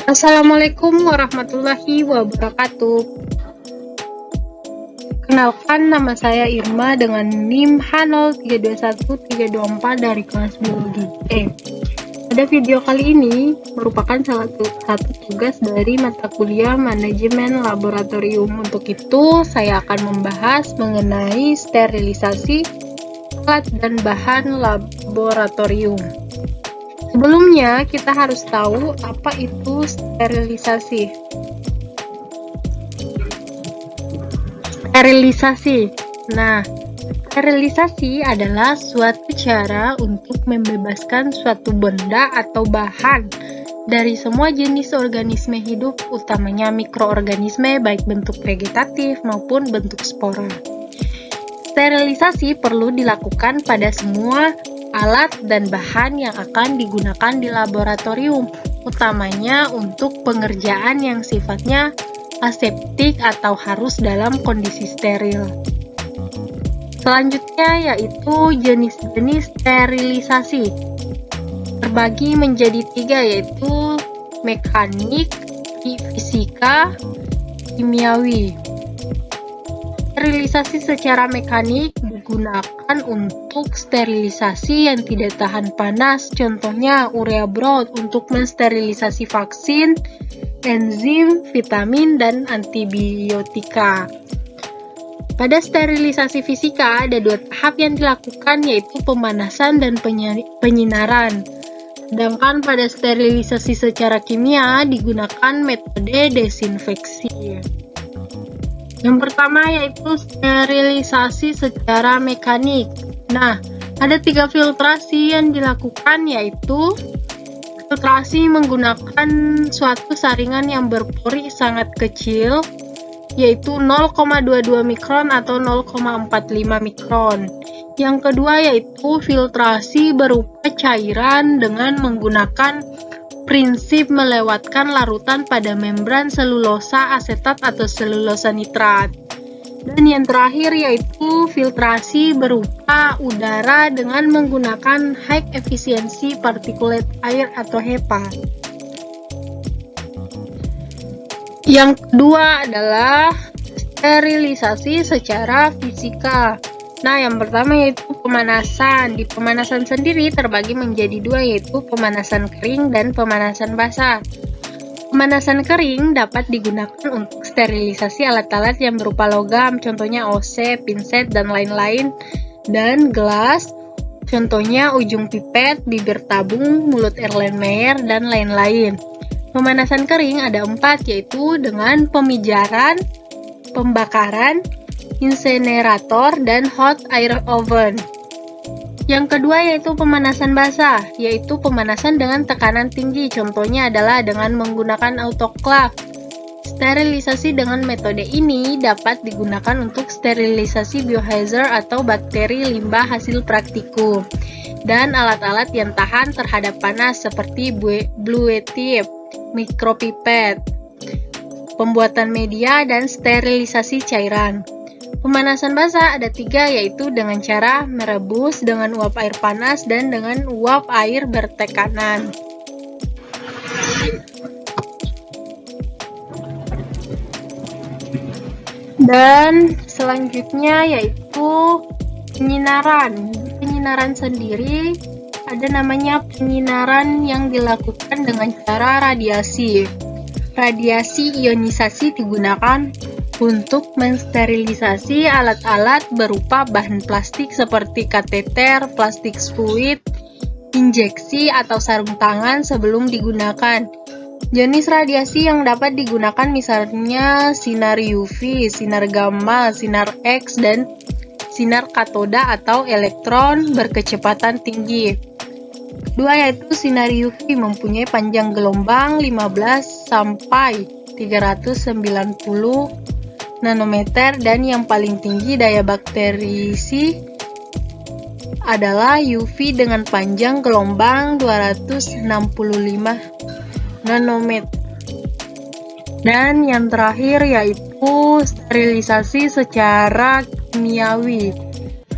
Assalamualaikum warahmatullahi wabarakatuh. Kenalkan, nama saya Irma dengan NIM H0321324 dari kelas Biologi E. Pada video kali ini merupakan salah satu tugas dari mata kuliah Manajemen Laboratorium. Untuk itu, saya akan membahas mengenai sterilisasi alat dan bahan laboratorium. Sebelumnya, kita harus tahu apa itu sterilisasi. Sterilisasi adalah suatu cara untuk membebaskan suatu benda atau bahan dari semua jenis organisme hidup, utamanya mikroorganisme baik bentuk vegetatif maupun bentuk spora. Sterilisasi perlu dilakukan pada semua alat dan bahan yang akan digunakan di laboratorium, utamanya untuk pengerjaan yang sifatnya aseptik atau harus dalam kondisi steril. Selanjutnya yaitu jenis-jenis sterilisasi. Terbagi menjadi 3, yaitu mekanik, fisika, kimiawi. Sterilisasi secara mekanik digunakan untuk sterilisasi yang tidak tahan panas, contohnya urea broth untuk mensterilisasi vaksin, enzim, vitamin, dan antibiotika. Pada sterilisasi fisika ada 2 tahap yang dilakukan, yaitu pemanasan dan penyinaran. Sedangkan pada sterilisasi secara kimia digunakan metode desinfeksi. Yang pertama yaitu sterilisasi secara mekanik. Nah, ada 3 filtrasi yang dilakukan, yaitu filtrasi menggunakan suatu saringan yang berpori sangat kecil, yaitu 0,22 mikron atau 0,45 mikron. Yang kedua yaitu filtrasi berupa cairan dengan menggunakan prinsip melewatkan larutan pada membran selulosa asetat atau selulosa nitrat. Dan yang terakhir yaitu filtrasi berupa udara dengan menggunakan high efficiency particulate air atau HEPA. Yang kedua adalah sterilisasi secara fisika. Nah, yang pertama yaitu pemanasan. Di pemanasan sendiri terbagi menjadi 2, yaitu pemanasan kering dan pemanasan basah. Pemanasan kering dapat digunakan untuk sterilisasi alat-alat yang berupa logam, contohnya OC, pinset, dan lain-lain, dan gelas, contohnya ujung pipet, bibir tabung, mulut Erlenmeyer, dan lain-lain. Pemanasan kering ada 4, yaitu dengan pemijaran, pembakaran, insinerator, dan hot air oven. Yang kedua yaitu pemanasan basah, yaitu pemanasan dengan tekanan tinggi, contohnya adalah dengan menggunakan autoclave. Sterilisasi dengan metode ini dapat digunakan untuk sterilisasi biohazard atau bakteri limbah hasil praktikum, dan alat-alat yang tahan terhadap panas seperti blue tip, mikropipet, pembuatan media, dan sterilisasi cairan. Pemanasan basah ada 3, yaitu dengan cara merebus, dengan uap air panas, dan dengan uap air bertekanan. Dan selanjutnya yaitu penyinaran. Penyinaran sendiri ada namanya penyinaran yang dilakukan dengan cara radiasi. Radiasi ionisasi digunakan untuk mensterilisasi alat-alat berupa bahan plastik seperti kateter, plastik fluid, injeksi, atau sarung tangan sebelum digunakan. Jenis radiasi yang dapat digunakan misalnya sinar UV, sinar gamma, sinar X, dan sinar katoda atau elektron berkecepatan tinggi. Kedua yaitu sinar UV mempunyai panjang gelombang 15 sampai 390 nanometer, dan yang paling tinggi daya bakterisi adalah UV dengan panjang gelombang 265 nanometer. Dan yang terakhir yaitu sterilisasi secara kimiawi.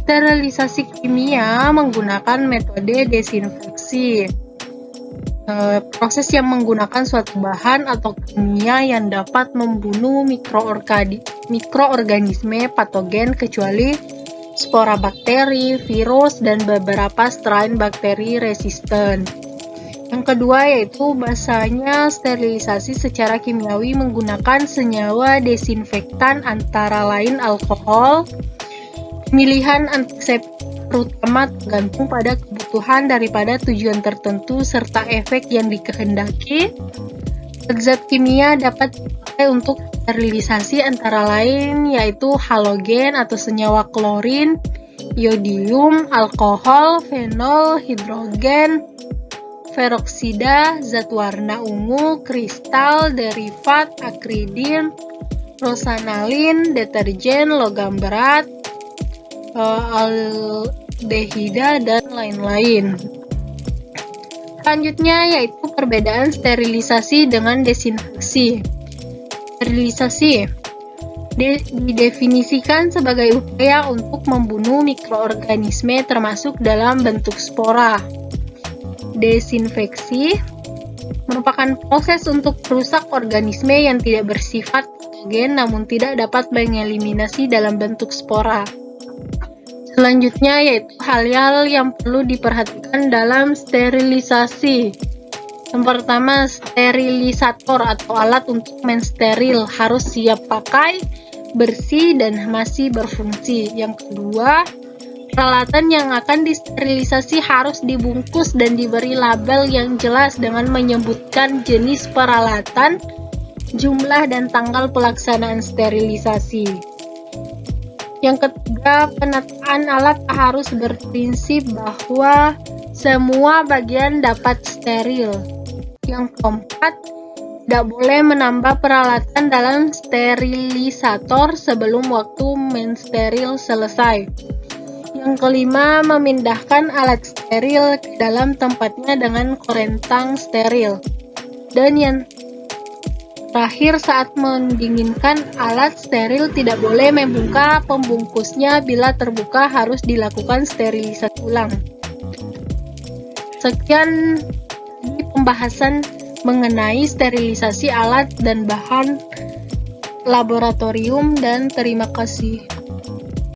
Sterilisasi kimia menggunakan metode desinfeksi. proses yang menggunakan suatu bahan atau kimia yang dapat membunuh mikroorganisme patogen kecuali spora bakteri, virus, dan beberapa strain bakteri resisten. Yang kedua yaitu bahasanya sterilisasi secara kimiawi menggunakan senyawa desinfektan antara lain alkohol. Pemilihan antiseptik terutama tergantung pada kebutuhan daripada tujuan tertentu serta efek yang dikehendaki. Zat kimia dapat dipakai untuk sterilisasi antara lain yaitu halogen atau senyawa klorin, iodium, alkohol, fenol, hidrogen, peroksida, zat warna ungu, kristal, derivat, akridin, rosanalin, deterjen, logam berat, aldehida, dan lain-lain. Selanjutnya yaitu perbedaan sterilisasi dengan desinfeksi. Sterilisasi didefinisikan sebagai upaya untuk membunuh mikroorganisme termasuk dalam bentuk spora. Desinfeksi merupakan proses untuk merusak organisme yang tidak bersifat patogen namun tidak dapat mengeliminasi dalam bentuk spora. Selanjutnya yaitu hal-hal yang perlu diperhatikan dalam sterilisasi. Yang pertama, sterilisator atau alat untuk mensteril harus siap pakai, bersih, dan masih berfungsi. Yang kedua, peralatan yang akan disterilisasi harus dibungkus dan diberi label yang jelas dengan menyebutkan jenis peralatan, jumlah, dan tanggal pelaksanaan sterilisasi. Yang ketiga, penataan alat harus berprinsip bahwa semua bagian dapat steril. Yang keempat, tidak boleh menambah peralatan dalam sterilisator sebelum waktu mensteril selesai. Yang kelima, memindahkan alat steril ke dalam tempatnya dengan korentang steril. Dan yang terakhir, saat mendinginkan alat steril tidak boleh membuka pembungkusnya. Bila terbuka harus dilakukan sterilisasi ulang. Sekian pembahasan mengenai sterilisasi alat dan bahan laboratorium dan terima kasih.